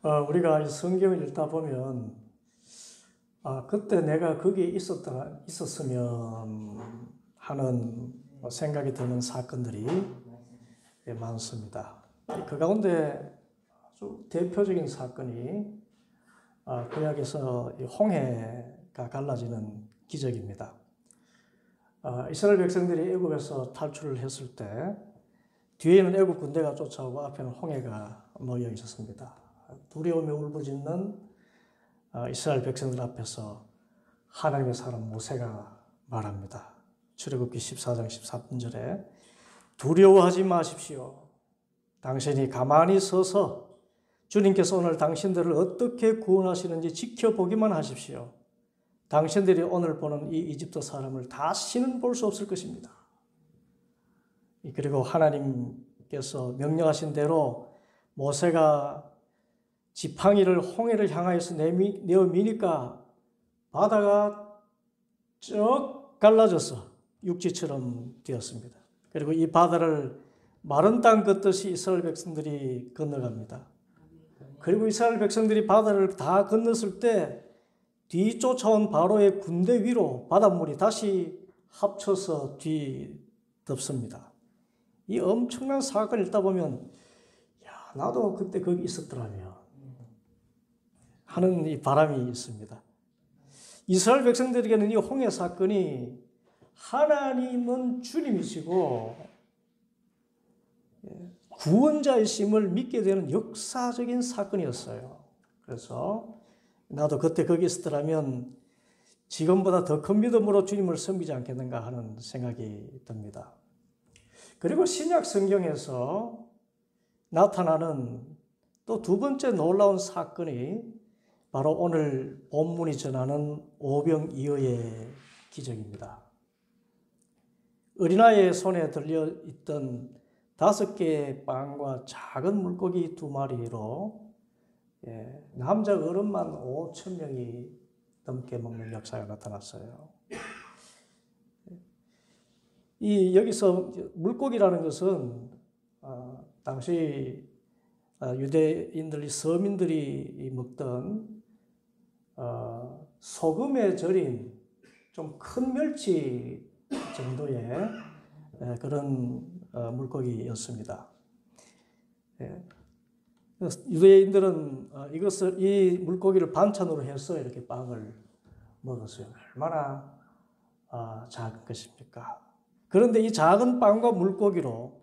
우리가 이 성경을 읽다 보면, 그때 내가 거기에 있었으면 하는 생각이 드는 사건들이 많습니다. 그 가운데 아주 대표적인 사건이 구약에서 홍해가 갈라지는 기적입니다. 이스라엘 백성들이 애굽에서 탈출을 했을 때 뒤에는 애굽 군대가 쫓아오고 앞에는 홍해가 놓여 있었습니다. 두려움에 울부짖는 이스라엘 백성들 앞에서 하나님의 사람 모세가 말합니다. 출애굽기 14장 13절에 두려워하지 마십시오. 당신이 가만히 서서 주님께서 오늘 당신들을 어떻게 구원하시는지 지켜보기만 하십시오. 당신들이 오늘 보는 이 이집트 사람을 다시는 볼 수 없을 것입니다. 그리고 하나님께서 명령하신 대로 모세가 지팡이를 홍해를 향하여서 내어 미니까 바다가 쭉 갈라져서 육지처럼 되었습니다. 그리고 이 바다를 마른 땅 걷듯이 이스라엘 백성들이 건너갑니다. 그리고 이스라엘 백성들이 바다를 다 건넜을 때 뒤쫓아온 바로의 군대 위로 바닷물이 다시 합쳐서 뒤덮습니다. 이 엄청난 사건을 읽다 보면 나도 그때 거기 있었더라면 하는 이 바람이 있습니다. 이스라엘 백성들에게는 이 홍해 사건이 하나님은 주님이시고 구원자이심을 믿게 되는 역사적인 사건이었어요. 그래서 나도 그때 거기 있었더라면 지금보다 더 큰 믿음으로 주님을 섬기지 않겠는가 하는 생각이 듭니다. 그리고 신약 성경에서 나타나는 또 두 번째 놀라운 사건이 바로 오늘 본문이 전하는 오병이어의 기적입니다. 어린아이의 손에 들려있던 5개의 빵과 작은 물고기 2마리로 남자 어른만 5,000명이 넘게 먹는 역사가 나타났어요. 여기서 물고기라는 것은 당시 유대인들이 서민들이 먹던 소금에 절인 좀 큰 멸치 정도의 그런 물고기였습니다. 유대인들은 이 물고기를 반찬으로 해서 이렇게 빵을 먹었어요. 얼마나 작은 것입니까? 그런데 이 작은 빵과 물고기로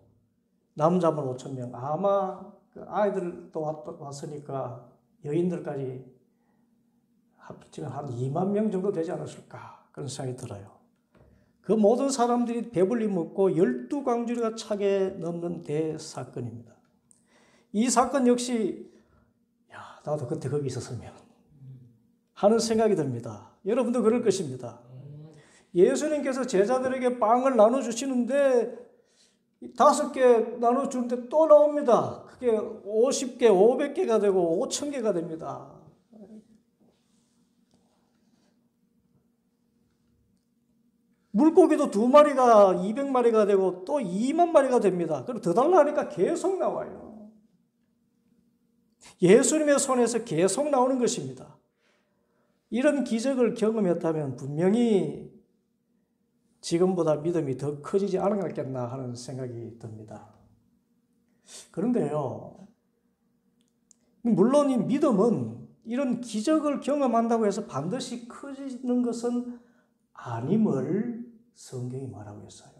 남자만 5,000명, 아마 아이들도 왔으니까 여인들까지 합치면 한 2만 명 정도 되지 않았을까 그런 생각이 들어요. 그 모든 사람들이 배불리 먹고 12광주리가 차게 넘는 대사건입니다. 이 사건 역시 나도 그때 거기 있었으면 하는 생각이 듭니다. 여러분도 그럴 것입니다. 예수님께서 제자들에게 빵을 나눠주시는데 5개 나눠주는데 또 나옵니다. 그게 50개, 500개가 되고 5,000개가 됩니다. 물고기도 2마리가 200마리가 되고 또 2만 마리가 됩니다. 그리고 더 달라 하니까 계속 나와요. 예수님의 손에서 계속 나오는 것입니다. 이런 기적을 경험했다면 분명히 지금보다 믿음이 더 커지지 않았겠나 하는 생각이 듭니다. 그런데요, 물론 이 믿음은 이런 기적을 경험한다고 해서 반드시 커지는 것은 아님을 성경이 말하고 있어요.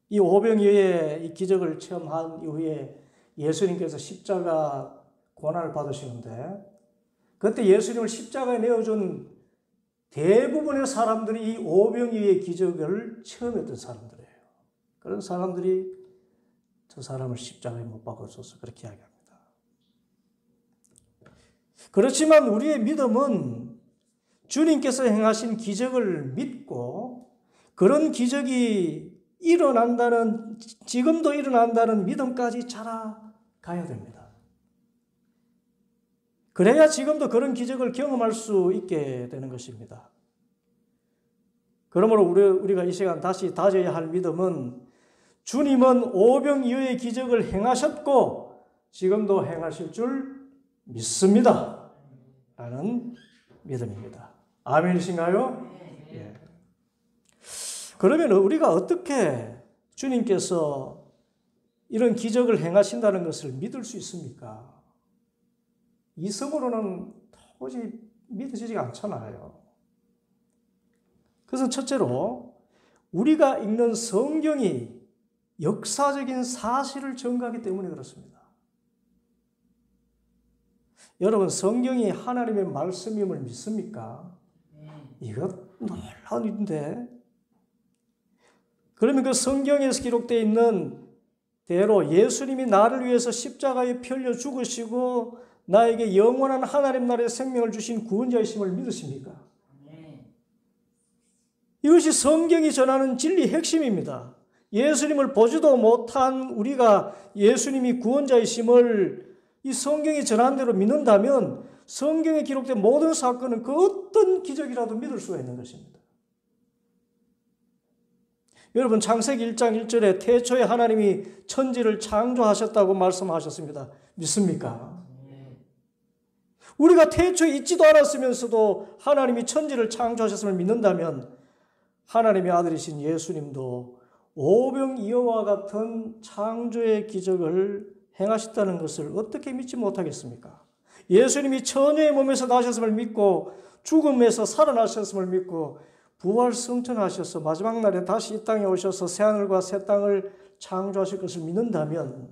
이 오병이어의 이 기적을 체험한 이후에 예수님께서 십자가 고난을 받으시는데 그때 예수님을 십자가에 내어준 대부분의 사람들이 이 오병이어의 기적을 체험했던 사람들이에요. 그런 사람들이 저 사람을 십자가에 못 박아줘서 그렇게 이야기합니다. 그렇지만 우리의 믿음은 주님께서 행하신 기적을 믿고 그런 기적이 일어난다는, 지금도 일어난다는 믿음까지 자라가야 됩니다. 그래야 지금도 그런 기적을 경험할 수 있게 되는 것입니다. 그러므로 우리가 이 시간 다시 다져야 할 믿음은 주님은 오병이어의 기적을 행하셨고 지금도 행하실 줄 믿습니다. 라는 믿음입니다. 아멘이신가요? 예. 그러면 우리가 어떻게 주님께서 이런 기적을 행하신다는 것을 믿을 수 있습니까? 이성으로는 도저히 믿어지지가 않잖아요. 그래서 첫째로 우리가 읽는 성경이 역사적인 사실을 증거하기 때문에 그렇습니다. 여러분, 성경이 하나님의 말씀임을 믿습니까? 이거 놀라운 일인데. 그러면 그 성경에서 기록되어 있는 대로 예수님이 나를 위해서 십자가에 펴려 죽으시고 나에게 영원한 하나님 나라의 생명을 주신 구원자이심을 믿으십니까? 이것이 성경이 전하는 진리 핵심입니다. 예수님을 보지도 못한 우리가 예수님이 구원자이심을 이 성경이 전한 대로 믿는다면 성경에 기록된 모든 사건은 그 어떤 기적이라도 믿을 수가 있는 것입니다. 여러분, 창세기 1장 1절에 태초에 하나님이 천지를 창조하셨다고 말씀하셨습니다. 믿습니까? 우리가 태초에 있지도 않았으면서도 하나님이 천지를 창조하셨음을 믿는다면 하나님의 아들이신 예수님도 오병이어와 같은 창조의 기적을 행하셨다는 것을 어떻게 믿지 못하겠습니까? 예수님이 처녀의 몸에서 나셨음을 믿고 죽음에서 살아나셨음을 믿고 부활승천하셔서 마지막 날에 다시 이 땅에 오셔서 새하늘과 새 땅을 창조하실 것을 믿는다면,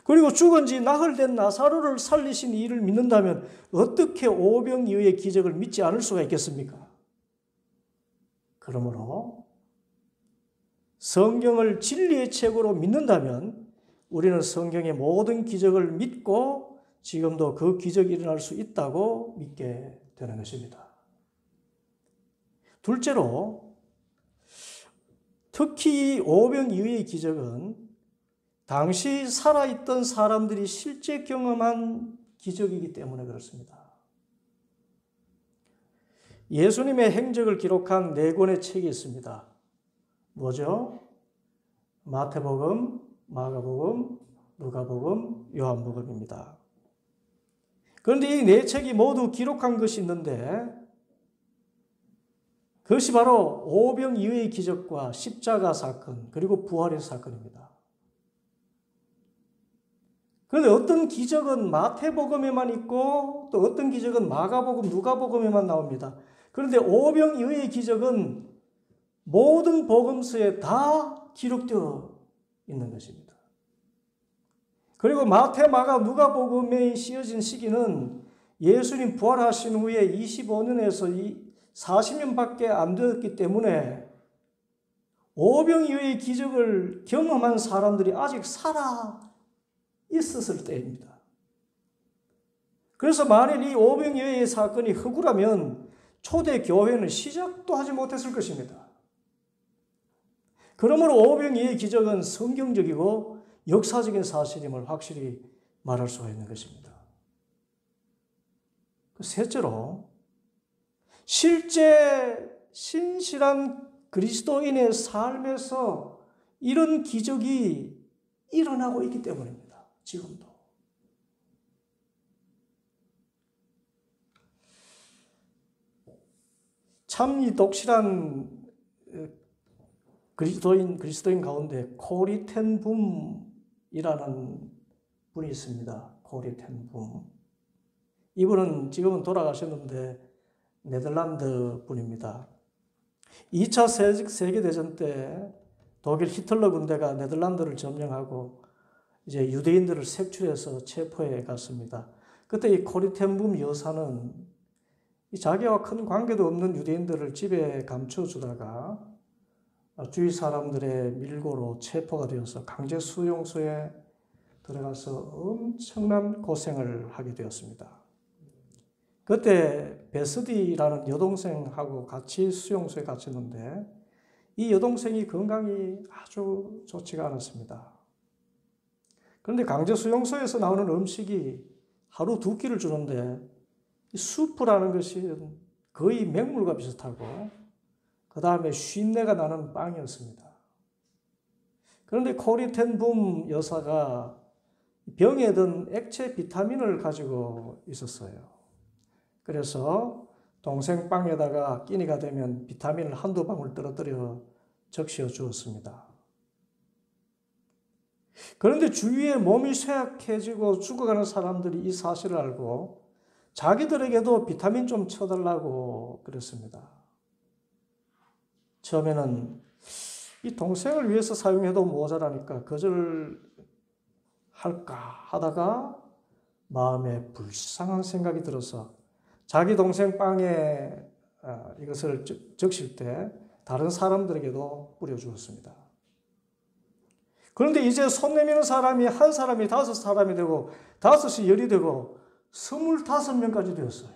그리고 죽은 지 나흘 된 나사로를 살리신 이를 믿는다면 어떻게 오병이어의 기적을 믿지 않을 수가 있겠습니까? 그러므로 성경을 진리의 책으로 믿는다면 우리는 성경의 모든 기적을 믿고 지금도 그 기적이 일어날 수 있다고 믿게 되는 것입니다. 둘째로, 특히 이 오병이어의 기적은 당시 살아있던 사람들이 실제 경험한 기적이기 때문에 그렇습니다. 예수님의 행적을 기록한 4권의 책이 있습니다. 뭐죠? 마태복음, 마가복음, 누가복음, 요한복음입니다. 그런데 이 4책이 모두 기록한 것이 있는데 그것이 바로 오병이어의 기적과 십자가 사건, 그리고 부활의 사건입니다. 그런데 어떤 기적은 마태복음에만 있고 또 어떤 기적은 마가복음, 누가복음에만 나옵니다. 그런데 오병이어의 기적은 모든 복음서에 다 기록되어 있는 것입니다. 그리고 마태, 마가, 누가복음에 씌어진 시기는 예수님 부활하신 후에 25년에서 40년밖에 안 되었기 때문에 오병이어의 기적을 경험한 사람들이 아직 살아 있었을 때입니다. 그래서 만일 이 오병이어의 사건이 허구라면 초대 교회는 시작도 하지 못했을 것입니다. 그러므로 오병이어의 기적은 성경적이고 역사적인 사실임을 확실히 말할 수가 있는 것입니다. 셋째로, 실제 신실한 그리스도인의 삶에서 이런 기적이 일어나고 있기 때문입니다. 지금도. 참 이 독실한 그리스도인 가운데 코리 텐 붐이라는 분이 있습니다. 코리 텐 붐. 이분은 지금은 돌아가셨는데 네덜란드 분입니다. 2차 세계대전 때 독일 히틀러 군대가 네덜란드를 점령하고 이제 유대인들을 색출해서 체포해 갔습니다. 그때 이 코리 텐 붐 여사는 자기와 큰 관계도 없는 유대인들을 집에 감춰주다가 주위 사람들의 밀고로 체포가 되어서 강제 수용소에 들어가서 엄청난 고생을 하게 되었습니다. 그때 베스디라는 여동생하고 같이 수용소에 갇혔는데 이 여동생이 건강이 아주 좋지가 않았습니다. 그런데 강제 수용소에서 나오는 음식이 하루 2끼를 주는데 이 수프라는 것이 거의 맹물과 비슷하고 그 다음에 쉰내가 나는 빵이었습니다. 그런데 코리 텐 붐 여사가 병에 든 액체 비타민을 가지고 있었어요. 그래서 동생 빵에다가 끼니가 되면 비타민을 한두 방울 떨어뜨려 적셔 주었습니다. 그런데 주위에 몸이 쇠약해지고 죽어가는 사람들이 이 사실을 알고 자기들에게도 비타민 좀 쳐달라고 그랬습니다. 처음에는 이 동생을 위해서 사용해도 모자라니까 거절할까 하다가 마음에 불쌍한 생각이 들어서 자기 동생 빵에 이것을 적실 때 다른 사람들에게도 뿌려주었습니다. 그런데 이제 손 내미는 사람이 한 사람이 5사람이 되고 5이 10이 되고 25명까지 되었어요.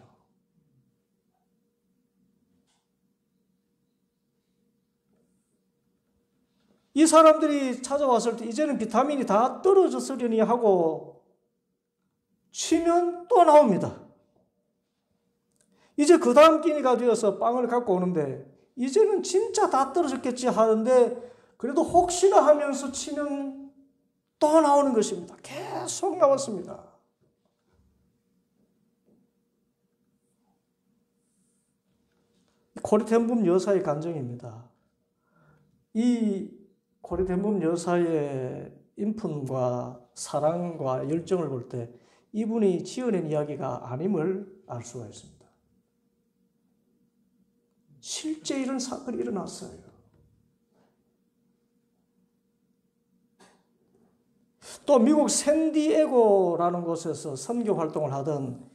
이 사람들이 찾아왔을 때 이제는 비타민이 다 떨어졌으려니 하고 치면 또 나옵니다. 이제 그 다음 끼니가 되어서 빵을 갖고 오는데 이제는 진짜 다 떨어졌겠지 하는데 그래도 혹시나 하면서 치면 또 나오는 것입니다. 계속 나왔습니다. 코리텐붐 여사의 간증입니다. 이 코리텐붐 여사의 인품과 사랑과 열정을 볼 때 이분이 지어낸 이야기가 아님을 알 수가 있습니다. 실제 이런 사건이 일어났어요. 또 미국 샌디에고라는 곳에서 선교 활동을 하던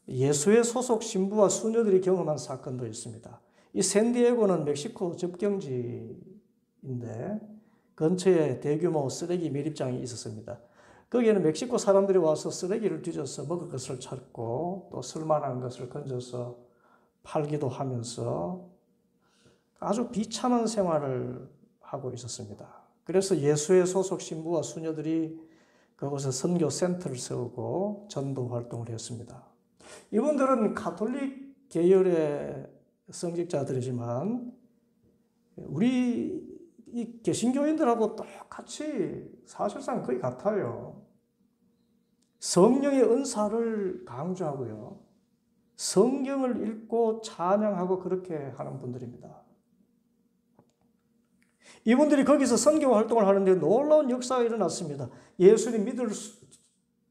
예수회 소속 신부와 수녀들이 경험한 사건도 있습니다. 이 샌디에고는 멕시코 접경지인데 근처에 대규모 쓰레기 매립장이 있었습니다. 거기에는 멕시코 사람들이 와서 쓰레기를 뒤져서 먹을 것을 찾고 또 쓸만한 것을 건져서 팔기도 하면서 아주 비참한 생활을 하고 있었습니다. 그래서 예수회 소속 신부와 수녀들이 그곳에 선교 센터를 세우고 전도 활동을 했습니다. 이분들은 가톨릭 계열의 성직자들이지만 우리 이 개신교인들하고 똑같이 사실상 거의 같아요. 성령의 은사를 강조하고요. 성경을 읽고 찬양하고 그렇게 하는 분들입니다. 이분들이 거기서 선교 활동을 하는데 놀라운 역사가 일어났습니다. 예수님 믿을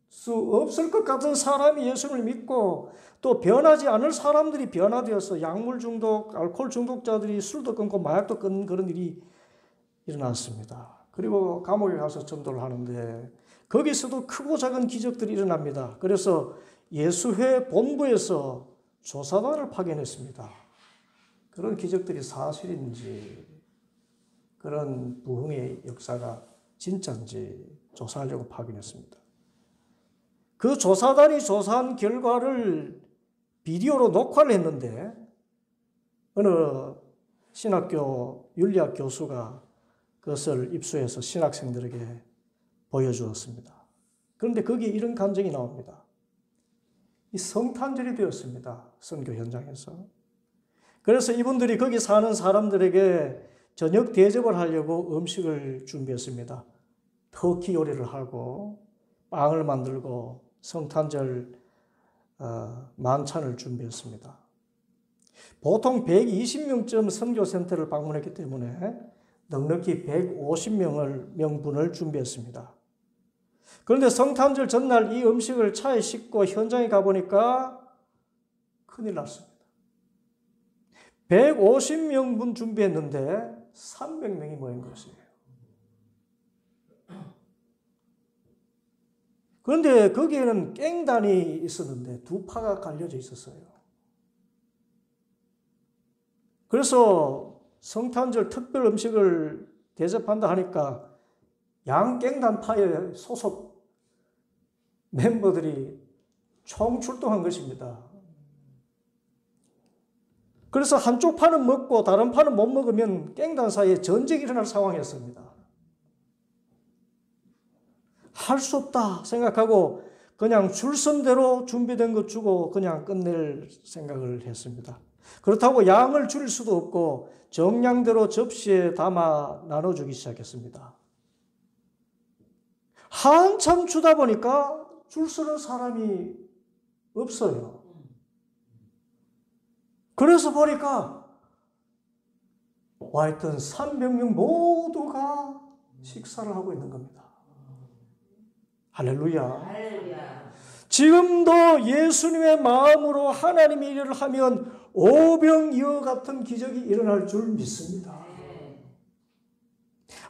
수 없을 것 같은 사람이 예수를 믿고 또 변하지 않을 사람들이 변화되어서 약물 중독, 알코올 중독자들이 술도 끊고 마약도 끊는 그런 일이 일어났습니다. 그리고 감옥에 가서 전도를 하는데 거기서도 크고 작은 기적들이 일어납니다. 그래서 예수회 본부에서 조사단을 파견했습니다. 그런 기적들이 사실인지 그런 부흥의 역사가 진짜인지 조사하려고 파견했습니다. 그 조사단이 조사한 결과를 비디오로 녹화를 했는데 어느 신학교 윤리학 교수가 그것을 입수해서 신학생들에게 보여주었습니다. 그런데 거기에 이런 감정이 나옵니다. 이 성탄절이 되었습니다. 선교 현장에서. 그래서 이분들이 거기 사는 사람들에게 저녁 대접을 하려고 음식을 준비했습니다. 터키 요리를 하고 빵을 만들고 성탄절 만찬을 준비했습니다. 보통 120명쯤 선교센터를 방문했기 때문에 넉넉히 150명분을 준비했습니다. 그런데 성탄절 전날 이 음식을 차에 싣고 현장에 가보니까 큰일 났습니다. 150명분 준비했는데 300명이 모인 것이에요. 그런데 거기에는 깽단이 있었는데 2파가 갈려져 있었어요. 그래서 성탄절 특별 음식을 대접한다 하니까 양깽단파의 소속 멤버들이 총출동한 것입니다. 그래서 한쪽 파는 먹고 다른 파는 못 먹으면 깽단 사이에 전쟁이 일어날 상황이었습니다. 할 수 없다 생각하고 그냥 줄선대로 준비된 것 주고 그냥 끝낼 생각을 했습니다. 그렇다고 양을 줄일 수도 없고 정량대로 접시에 담아 나눠주기 시작했습니다. 한참 주다 보니까 줄 서는 사람이 없어요. 그래서 보니까 와있던 300명 모두가 식사를 하고 있는 겁니다. 할렐루야. 지금도 예수님의 마음으로 하나님의 일을 하면 오병이어 같은 기적이 일어날 줄 믿습니다.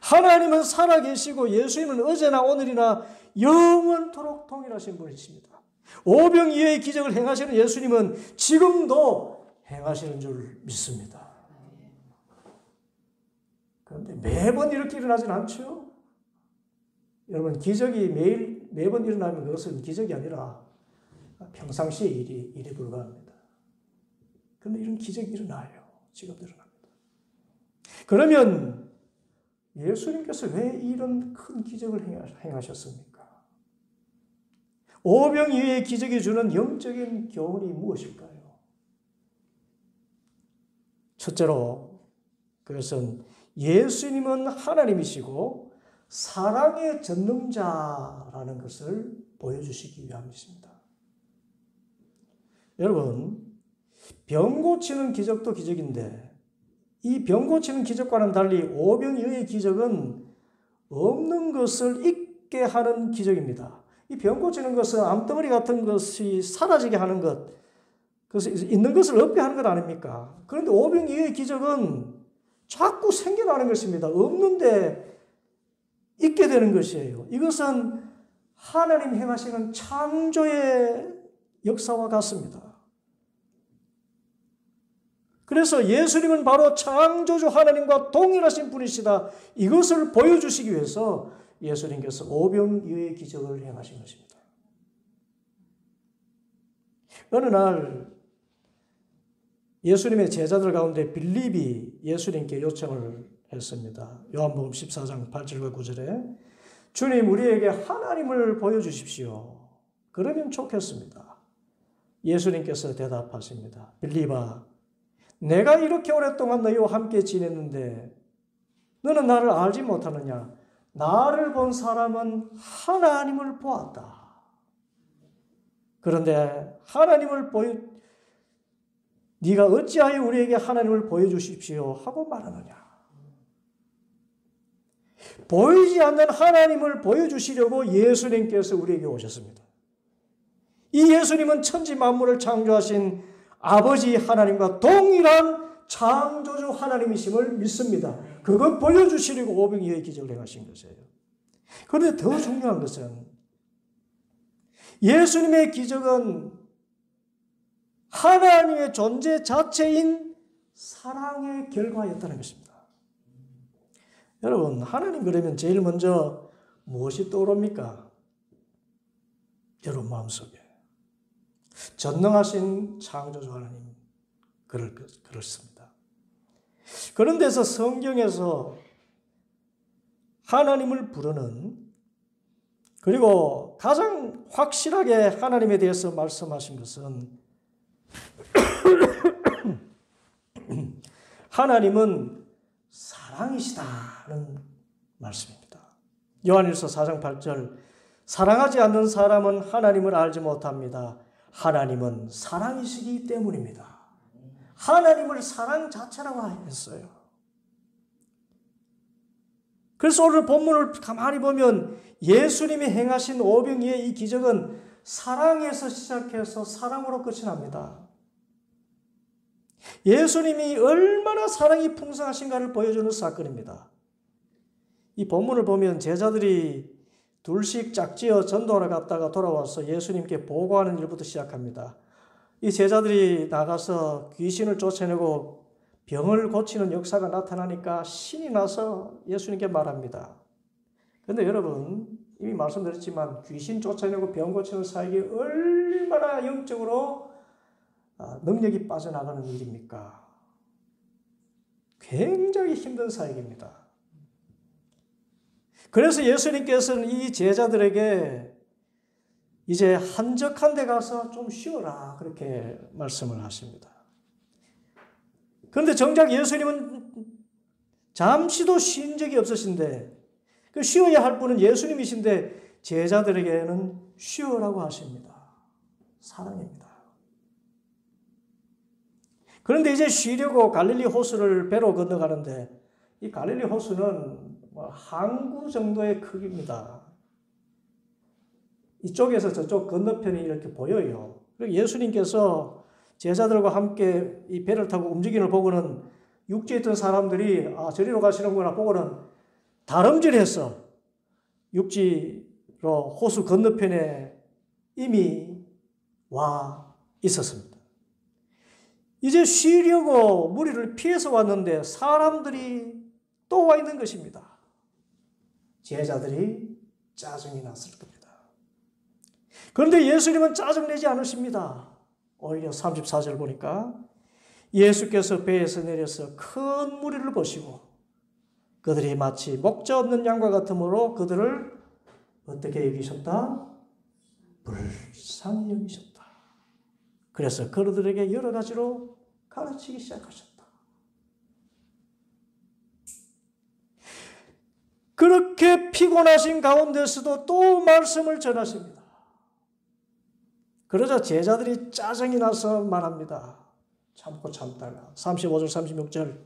하나님은 살아계시고 예수님은 어제나 오늘이나 영원토록 동일하신 분이십니다. 오병이어의 기적을 행하시는 예수님은 지금도 행하시는 줄 믿습니다. 그런데 매번 이렇게 일어나진 않죠. 여러분, 기적이 매번 일어나면 그것은 기적이 아니라 평상시의 일에 불과합니다. 그런데 이런 기적이 일어나요. 지금도 일어납니다. 그러면 예수님께서 왜 이런 큰 기적을 행하셨습니까? 오병이어의 기적이 주는 영적인 교훈이 무엇일까요? 첫째로, 그것은 예수님은 하나님이시고 사랑의 전능자라는 것을 보여주시기 위함이십니다. 여러분, 병 고치는 기적도 기적인데 이 병 고치는 기적과는 달리 오병이어의 기적은 없는 것을 있게 하는 기적입니다. 이 병 고치는 것은 암덩어리 같은 것이 사라지게 하는 것, 그래서 있는 것을 없게 하는 것 아닙니까? 그런데 오병이어의 기적은 자꾸 생겨나는 것입니다. 없는데 있게 되는 것이에요. 이것은 하나님 행하시는 창조의 역사와 같습니다. 그래서 예수님은 바로 창조주 하나님과 동일하신 분이시다. 이것을 보여주시기 위해서 예수님께서 오병이어의 기적을 행하신 것입니다. 어느 날 예수님의 제자들 가운데 빌립이 예수님께 요청을 했습니다. 요한복음 14장 8절과 9절에 주님, 우리에게 하나님을 보여주십시오. 그러면 좋겠습니다. 예수님께서 대답하십니다. 빌립아, 내가 이렇게 오랫동안 너희와 함께 지냈는데 너는 나를 알지 못하느냐? 나를 본 사람은 하나님을 보았다. 그런데 네가 어찌하여 우리에게 하나님을 보여주십시오 하고 말하느냐? 보이지 않는 하나님을 보여주시려고 예수님께서 우리에게 오셨습니다. 이 예수님은 천지 만물을 창조하신 아버지 하나님과 동일한 창조주 하나님이심을 믿습니다. 그것 보여주시려고 오병이어의 기적을 행하신 것이에요. 그런데 더 중요한 것은 예수님의 기적은 하나님의 존재 자체인 사랑의 결과였다는 것입니다. 여러분, 하나님 그러면 제일 먼저 무엇이 떠오릅니까? 여러분 마음속에 전능하신 창조주 하나님, 그렇습니다. 그런 데서 성경에서 하나님을 부르는, 그리고 가장 확실하게 하나님에 대해서 말씀하신 것은 하나님은 사랑이시다는 말씀입니다. 요한일서 4장 8절, 사랑하지 않는 사람은 하나님을 알지 못합니다. 하나님은 사랑이시기 때문입니다. 하나님을 사랑 자체라고 했어요. 그래서 오늘 본문을 가만히 보면 예수님이 행하신 오병이어의 이 기적은 사랑에서 시작해서 사랑으로 끝이 납니다. 예수님이 얼마나 사랑이 풍성하신가를 보여주는 사건입니다. 이 본문을 보면 제자들이 둘씩 짝지어 전도하러 갔다가 돌아와서 예수님께 보고하는 일부터 시작합니다. 이 제자들이 나가서 귀신을 쫓아내고 병을 고치는 역사가 나타나니까 신이 나서 예수님께 말합니다. 그런데 여러분, 이미 말씀드렸지만 귀신 쫓아내고 병 고치는 사역이 얼마나 영적으로 능력이 빠져나가는 일입니까? 굉장히 힘든 사역입니다. 그래서 예수님께서는 이 제자들에게 이제 한적한 데 가서 좀 쉬어라, 그렇게 말씀을 하십니다. 그런데 정작 예수님은 잠시도 쉰 적이 없으신데, 그 쉬어야 할 분은 예수님이신데 제자들에게는 쉬어라고 하십니다. 사랑입니다. 그런데 이제 쉬려고 갈릴리 호수를 배로 건너가는데 이 갈릴리 호수는 항구 정도의 크기입니다. 이쪽에서 저쪽 건너편이 이렇게 보여요. 그리고 예수님께서 제자들과 함께 이 배를 타고 움직이는 걸 보고는 육지에 있던 사람들이 저리로 가시는구나 보고는 다름질해서 육지로 호수 건너편에 이미 와 있었습니다. 이제 쉬려고 무리를 피해서 왔는데 사람들이 또 와 있는 것입니다. 제자들이 짜증이 났을 겁니다. 그런데 예수님은 짜증내지 않으십니다. 오히려 34절 보니까 예수께서 배에서 내려서 큰 무리를 보시고 그들이 마치 목자 없는 양과 같으므로 그들을 어떻게 여기셨다? 불쌍히 여기셨다. 그래서 그들에게 여러 가지로 가르치기 시작하셨다. 그렇게 피곤하신 가운데서도 또 말씀을 전하십니다. 그러자 제자들이 짜증이 나서 말합니다. 참고 참다가 35절 36절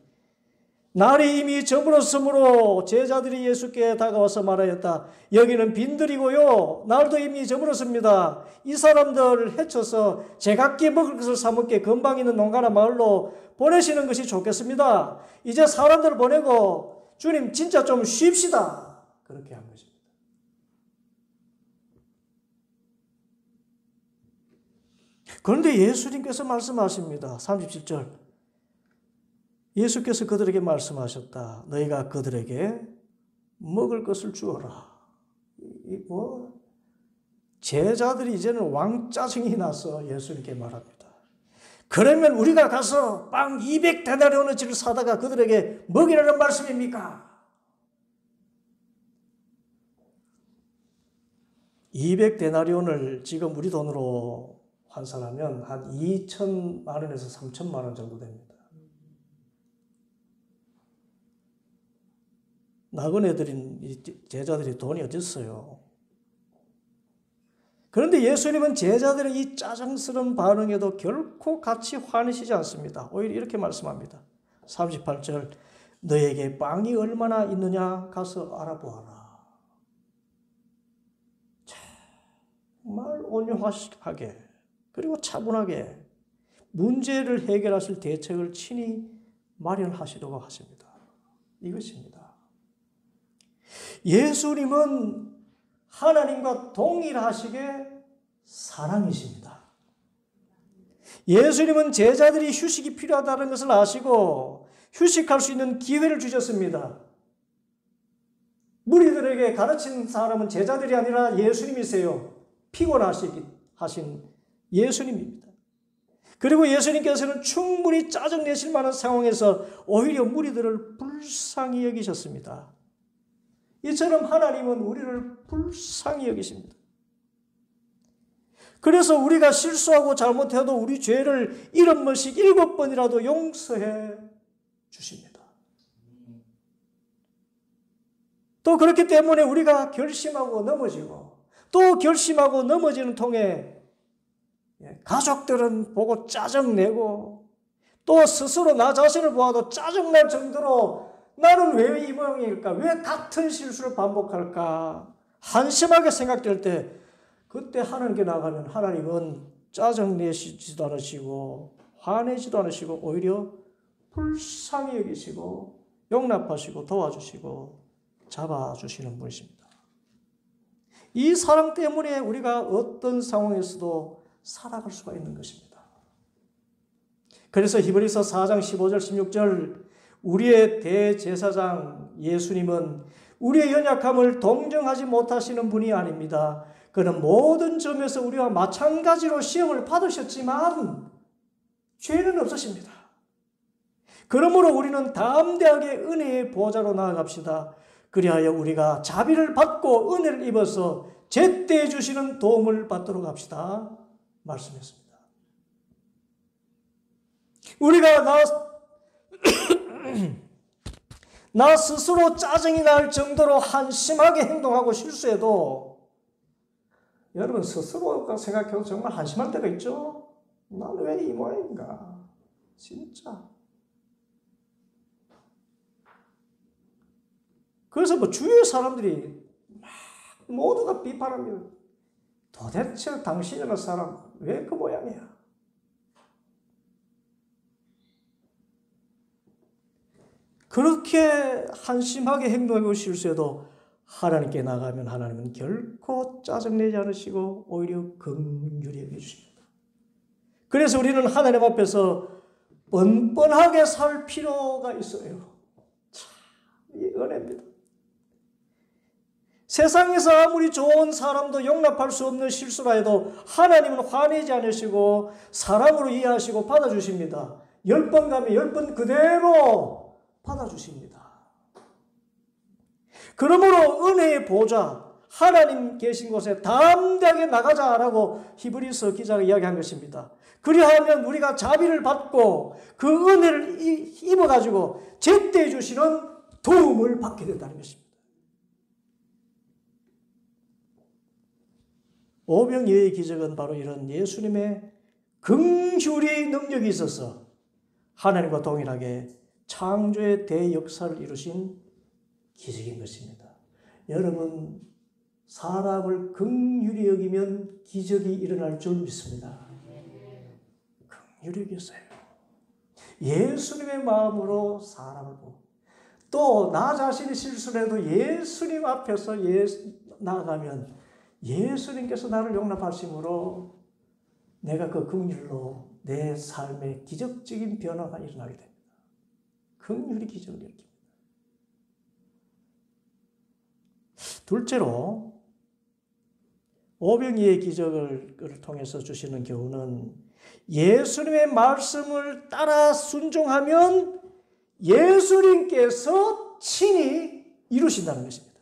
날이 이미 저물었으므로 제자들이 예수께 다가와서 말하였다. 여기는 빈들이고요. 날도 이미 저물었습니다. 이 사람들을 해쳐서 제각기 먹을 것을 사먹게 근방 있는 농가나 마을로 보내시는 것이 좋겠습니다. 이제 사람들을 보내고 주님 진짜 좀 쉽시다. 그렇게 한 것입니다. 그런데 예수님께서 말씀하십니다. 37절 예수께서 그들에게 말씀하셨다. 너희가 그들에게 먹을 것을 주어라. 제자들이 이제는 왕짜증이 나서 예수님께 말합니다. 그러면 우리가 가서 빵 200데나리온어치를 사다가 그들에게 먹이라는 말씀입니까? 200데나리온을 지금 우리 돈으로 환산하면 한 2천만 원에서 3천만 원 정도 됩니다. 나그네들인 제자들이 돈이 어딨어요. 그런데 예수님은 제자들의 이 짜증스러운 반응에도 결코 같이 화내시지 않습니다. 오히려 이렇게 말씀합니다. 38절 너에게 빵이 얼마나 있느냐 가서 알아보아라. 정말 온유하게 그리고 차분하게 문제를 해결하실 대책을 친히 마련하시려고 하십니다. 이것입니다. 예수님은 하나님과 동일하시게 사랑이십니다. 예수님은 제자들이 휴식이 필요하다는 것을 아시고 휴식할 수 있는 기회를 주셨습니다. 무리들에게 가르친 사람은 제자들이 아니라 예수님이세요. 피곤하신 예수님입니다. 그리고 예수님께서는 충분히 짜증내실 만한 상황에서 오히려 무리들을 불쌍히 여기셨습니다. 이처럼 하나님은 우리를 불쌍히 여기십니다. 그래서 우리가 실수하고 잘못해도 우리 죄를 7번씩 7번이라도 용서해 주십니다. 또 그렇기 때문에 우리가 결심하고 넘어지고 또 결심하고 넘어지는 통에 가족들은 보고 짜증내고 또 스스로 나 자신을 보아도 짜증날 정도로 나는 왜 이 모양일까? 왜 같은 실수를 반복할까? 한심하게 생각될 때 그때 하나님께 나가면 하나님은 짜증내시지도 않으시고 화내지도 않으시고 오히려 불쌍히 여기시고 용납하시고 도와주시고 잡아주시는 분이십니다. 이 사랑 때문에 우리가 어떤 상황에서도 살아갈 수가 있는 것입니다. 그래서 히브리서 4장 15절 16절 우리의 대제사장 예수님은 우리의 연약함을 동정하지 못하시는 분이 아닙니다. 그는 모든 점에서 우리와 마찬가지로 시험을 받으셨지만 죄는 없으십니다. 그러므로 우리는 담대하게 은혜의 보좌로 나아갑시다. 그리하여 우리가 자비를 받고 은혜를 입어서 제때 주시는 도움을 받도록 합시다. 말씀했습니다. 우리가 나 스스로 짜증이 날 정도로 한심하게 행동하고 실수해도 여러분 스스로가 생각해도 정말 한심할 때가 있죠. 나는 왜 이 모양인가? 진짜. 그래서 뭐 주위의 사람들이 막 모두가 비판합니다. 도대체 당신이라는 사람 왜 그 모양이야? 그렇게 한심하게 행동하고 실수해도 하나님께 나가면 하나님은 결코 짜증내지 않으시고 오히려 긍휼히 여겨주십니다. 그래서 우리는 하나님 앞에서 뻔뻔하게 살 필요가 있어요. 참, 이 은혜입니다. 세상에서 아무리 좋은 사람도 용납할 수 없는 실수라 해도 하나님은 화내지 않으시고 사랑으로 이해하시고 받아주십니다. 10번 가면 10번 그대로 받아주십니다. 그러므로 은혜의 보좌, 하나님 계신 곳에 담대하게 나가자라고 히브리서 기자가 이야기한 것입니다. 그리하면 우리가 자비를 받고 그 은혜를 입어가지고 제때 주시는 도움을 받게 된다는 것입니다. 오병이어의 기적은 바로 이런 예수님의 긍휼의 능력이 있어서 하나님과 동일하게 창조의 대역사를 이루신 기적인 것입니다. 여러분, 사람을 긍휼히 여기면 기적이 일어날 줄 믿습니다. 긍휼히 여기세요. 예수님의 마음으로 사람을 보고 또 나 자신이 실수를 해도 예수님 앞에서 나아가면 예수님께서 나를 용납하심으로 내가 그 긍휼로 내 삶에 기적적인 변화가 일어나게 됩니다. 긍휼이 기적을 일으킵니다. 둘째로 오병이의 기적을 통해서 주시는 교훈은 예수님의 말씀을 따라 순종하면 예수님께서 친히 이루신다는 것입니다.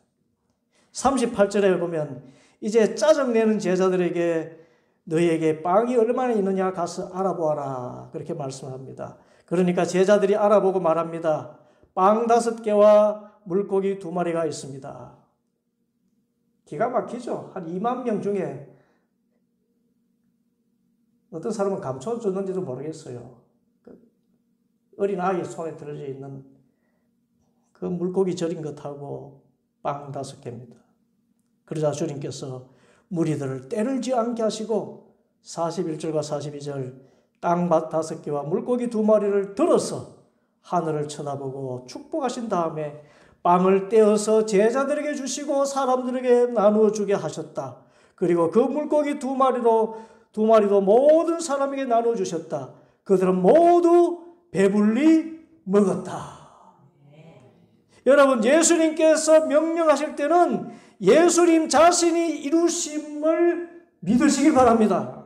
38절에 보면 이제 짜증내는 제자들에게 너희에게 빵이 얼마나 있느냐 가서 알아보아라 그렇게 말씀합니다. 그러니까 제자들이 알아보고 말합니다. 빵 5개와 물고기 2마리가 있습니다. 기가 막히죠. 한 2만 명 중에 어떤 사람은 감춰줬는지도 모르겠어요. 어린 아이 손에 들어져 있는 그 물고기 절인 것하고 빵 5개입니다. 그러자 주님께서 무리들을 때르지 않게 하시고 41절과 42절 땅밭 5개와 물고기 2마리를 들어서 하늘을 쳐다보고 축복하신 다음에 빵을 떼어서 제자들에게 주시고 사람들에게 나누어 주게 하셨다. 그리고 그 물고기 2마리도 모든 사람에게 나누어 주셨다. 그들은 모두 배불리 먹었다. 여러분, 예수님께서 명령하실 때는 예수님 자신이 이루심을 믿으시기 바랍니다.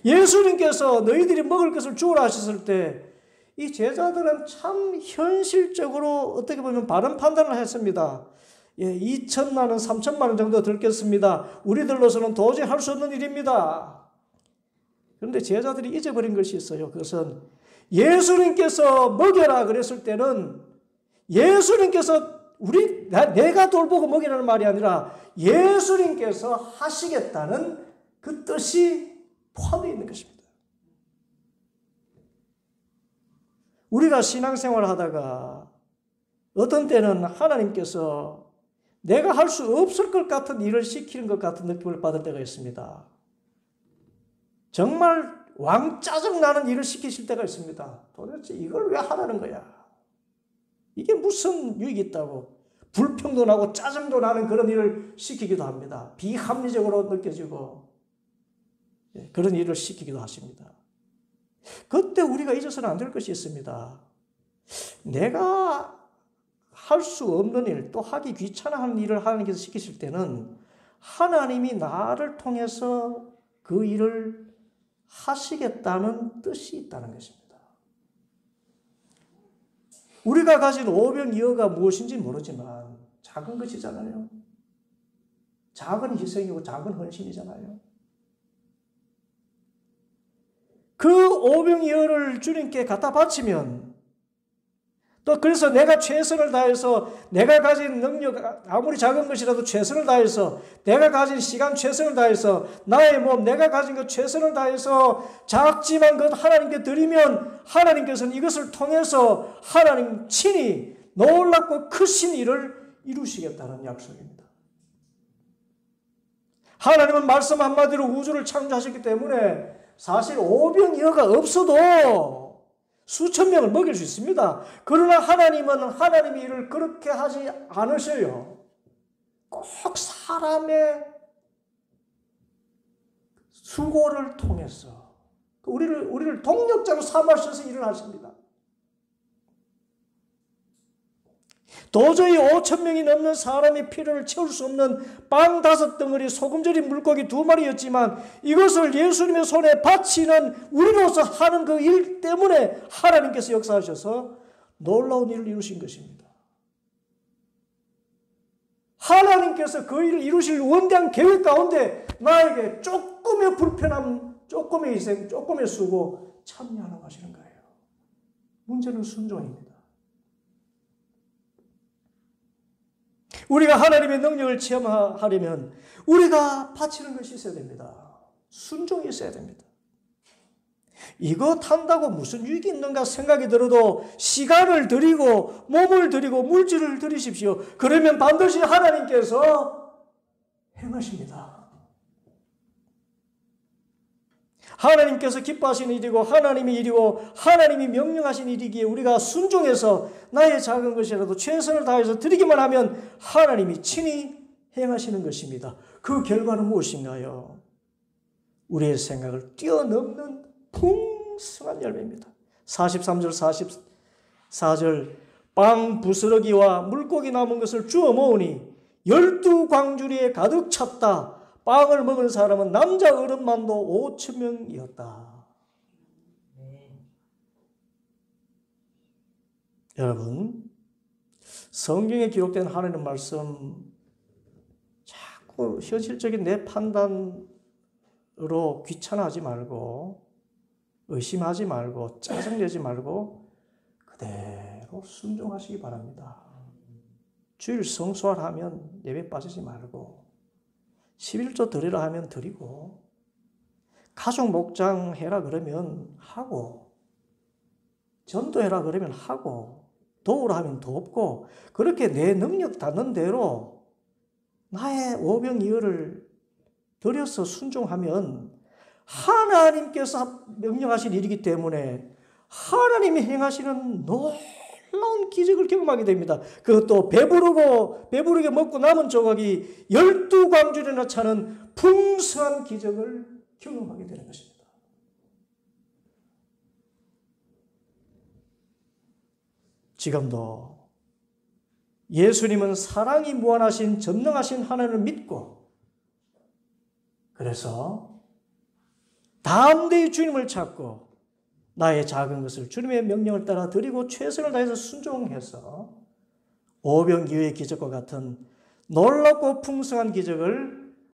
예수님께서 너희들이 먹을 것을 주오라 하셨을 때 이 제자들은 참 현실적으로 어떻게 보면 바른 판단을 했습니다. 2천만 원, 3천만 원 정도 들겠습니다. 우리들로서는 도저히 할 수 없는 일입니다. 그런데 제자들이 잊어버린 것이 있어요. 그것은 예수님께서 먹여라 그랬을 때는 예수님께서 내가 돌보고 먹이라는 말이 아니라 예수님께서 하시겠다는 그 뜻이 포함되어 있는 것입니다. 우리가 신앙생활을 하다가 어떤 때는 하나님께서 내가 할 수 없을 것 같은 일을 시키는 것 같은 느낌을 받을 때가 있습니다. 정말 왕짜증나는 일을 시키실 때가 있습니다. 도대체 이걸 왜 하라는 거야? 이게 무슨 유익이 있다고 불평도 나고 짜증도 나는 그런 일을 시키기도 합니다. 비합리적으로 느껴지고 그런 일을 시키기도 하십니다. 그때 우리가 잊어서는 안 될 것이 있습니다. 내가 할 수 없는 일, 또 하기 귀찮아하는 일을 하나님께서 시키실 때는 하나님이 나를 통해서 그 일을 하시겠다는 뜻이 있다는 것입니다. 우리가 가진 오병이어가 무엇인지 모르지만 작은 것이잖아요. 작은 희생이고 작은 헌신이잖아요. 그 오병이어를 주님께 갖다 바치면 또 그래서 내가 최선을 다해서 내가 가진 능력 아무리 작은 것이라도 최선을 다해서 내가 가진 시간 최선을 다해서 나의 몸 내가 가진 것 최선을 다해서 작지만 그 하나님께 드리면 하나님께서는 이것을 통해서 하나님 친히 놀랍고 크신 일을 이루시겠다는 약속입니다. 하나님은 말씀 한마디로 우주를 창조하셨기 때문에 사실 오병이어가 없어도 수천 명을 먹일 수 있습니다. 그러나 하나님은 하나님의 일을 그렇게 하지 않으셔요. 꼭 사람의 수고를 통해서 우리를 동력자로 삼으셔서 일을 하십니다. 도저히 5,000명이 넘는 사람의 필요를 채울 수 없는 빵 5덩어리, 소금 절인 물고기 2마리였지만 이것을 예수님의 손에 바치는 우리로서 하는 그 일 때문에 하나님께서 역사하셔서 놀라운 일을 이루신 것입니다. 하나님께서 그 일을 이루실 원대한 계획 가운데 나에게 조금의 불편함, 조금의 희생, 조금의 수고 참여하라고 하시는 거예요. 문제는 순종입니다. 우리가 하나님의 능력을 체험하려면 우리가 바치는 것이 있어야 됩니다. 순종이 있어야 됩니다. 이거 탄다고 무슨 유익이 있는가 생각이 들어도 시간을 들이고 몸을 들이고 물질을 들이십시오. 그러면 반드시 하나님께서 행하십니다. 하나님께서 기뻐하시는 일이고 하나님의 일이고 하나님이 명령하신 일이기에 우리가 순종해서 나의 작은 것이라도 최선을 다해서 드리기만 하면 하나님이 친히 행하시는 것입니다. 그 결과는 무엇인가요? 우리의 생각을 뛰어넘는 풍성한 열매입니다. 43절 44절 빵 부스러기와 물고기 남은 것을 주워 모으니 12광주리에 가득 찼다. 빵을 먹은 사람은 남자 어른만도 5,000명이었다. 여러분, 성경에 기록된 하나님 말씀 자꾸 현실적인 내 판단으로 귀찮아하지 말고 의심하지 말고 짜증내지 말고 그대로 순종하시기 바랍니다. 주일 성수하라 하면 예배 빠지지 말고 11조 드리라 하면 드리고 가족 목장 해라 그러면 하고 전도해라 그러면 하고 도우라 하면 돕고 그렇게 내 능력 닿는 대로 나의 오병이어를 드려서 순종하면 하나님께서 명령하신 일이기 때문에 하나님이 행하시는 놀라운 기적을 경험하게 됩니다. 그것도 배부르게 먹고 남은 조각이 12광주리나 차는 풍성한 기적을 경험하게 되는 것입니다. 지금도 예수님은 사랑이 무한하신 전능하신 하나님을 믿고 그래서 담대히 주님을 찾고 나의 작은 것을 주님의 명령을 따라 드리고 최선을 다해서 순종해서 오병이어의 기적과 같은 놀랍고 풍성한 기적을